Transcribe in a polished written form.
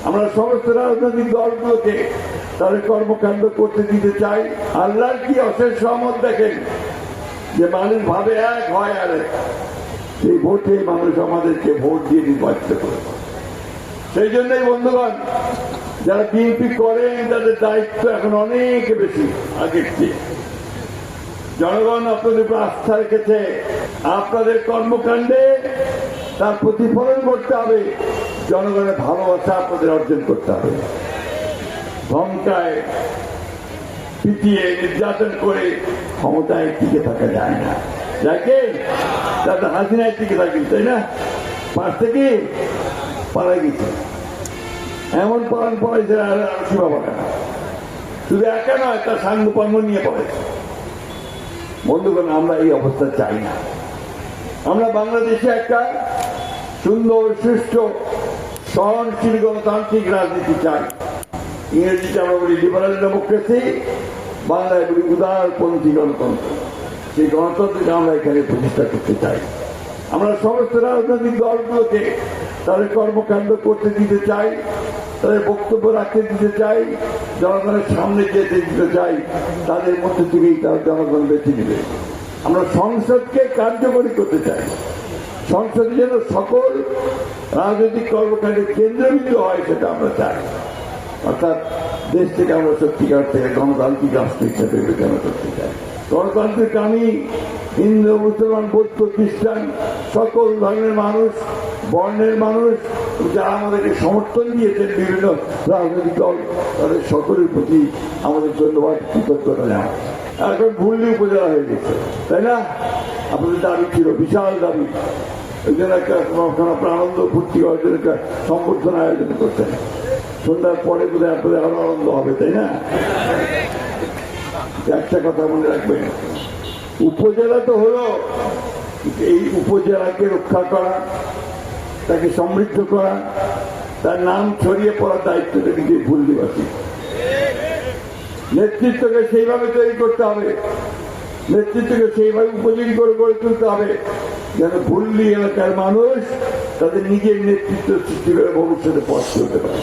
আমরা সমস্ত রাজনৈতিক দলগুলোকে তাদের কর্মকাণ্ড করতে দিতে চাই। আল্লাহর কি অশেষ রহমত দেখেন যে মানুষ ভাবে এক হয় আর এই ভোটে মানুষ আমাদেরকে ভোট দিয়ে নির্বাচিত করে। সেই জন্যই বন্ধুগণ, যারা বিএনপি করেন তাদের দায়িত্ব এখন অনেক বেশি আগের চেয়ে। জনগণ আপনাদের উপর আস্থা রেখেছে, আপনাদের কর্মকাণ্ডে তার প্রতিফলন করতে হবে, জনগণের ভালোবাসা আপনাদের অর্জন করতে হবে। ধমকায় পিটিয়ে নির্যাতন করে ক্ষমতায় টিকে থাকা যায় না। যাকে তাদের হাসিনায় টিকে থাকি, তাই না? পাশ থেকে পালা গেছে, এমন পালন পড়াইছে আর সীমা পাবে না। শুধু একা নয়, তার সাঙ্গপাঙ্গ নিয়ে পড়েছে। বন্ধুগণ, আমরা এই অবস্থা চাই না। আমরা বাংলাদেশে একটা সুন্দর সুষ্ঠু সহনশীল গণতান্ত্রিক রাজনীতি চাই। ইংরেজিতে আমরা বলি লিবারাল ডেমোক্রেসি, বাংলায় বলি উদারপন্থী গণতন্ত্র। সেই গণতন্ত্রকে আমরা এখানে প্রতিষ্ঠা করতে চাই। আমরা সমস্ত রাজনৈতিক দলগুলোকে তাদের কর্মকাণ্ড করতে দিতে চাই, তাদের বক্তব্য রাখতে দিতে চাই, জনগণের সামনে যেতে দিতে চাই। তাদের মধ্যে থেকেই তার জনগণ বেছে নেবে। আমরা সংসদকে কার্যকরী করতে চাই। সংসদে যেন সকল রাজনৈতিক কর্মকাণ্ডের কেন্দ্রবিন্দু হয়, সেটা আমরা চাই। অর্থাৎ দেশ থেকে আমরা সত্যিকার থেকে গণতান্ত্রিক রাষ্ট্র হিসেবে বিবেচনা করতে চাই। গণতান্ত্রিক আমি হিন্দু, মুসলমান, বৌদ্ধ, খ্রিস্টান সকল ধর্মের মানুষ, বর্ণের মানুষ যারা আমাদেরকে সমর্থন দিয়েছেন, বিভিন্ন রাজনৈতিক দল, তাদের সকলের প্রতি আমাদের ধন্যবাদ, কৃতজ্ঞতা জানাই। এখন ভুললি উপজেলা হয়ে গেছে, তাই না? আপনাদের দাবি ছিল, বিশাল দাবি। ওই জন্য একটা আপনার আনন্দ ফুর্তি করার জন্য একটা সংবর্ধনা আয়োজন করছেন। সন্ধ্যার পরে বোধহয় আপনাদের আরো আনন্দ হবে, তাই না? একটা কথা মনে রাখবেন, উপজেলা তো হলো, এই উপজেলাকে রক্ষা করা, তাকে সমৃদ্ধ করা, তার নাম ছড়িয়ে পড়ার দায়িত্বটা কিন্তু ভুল দিবাসী। নেতৃত্বকে সেইভাবে তৈরি করতে হবে, নেতৃত্বকে সেইভাবে উপযোগী করে গড়ে তুলতে হবে যেন ভুল্লি এলাকার মানুষ তাদের নিজের নেতৃত্ব সৃষ্টি করে ভবিষ্যতে পথ চলতে পারে।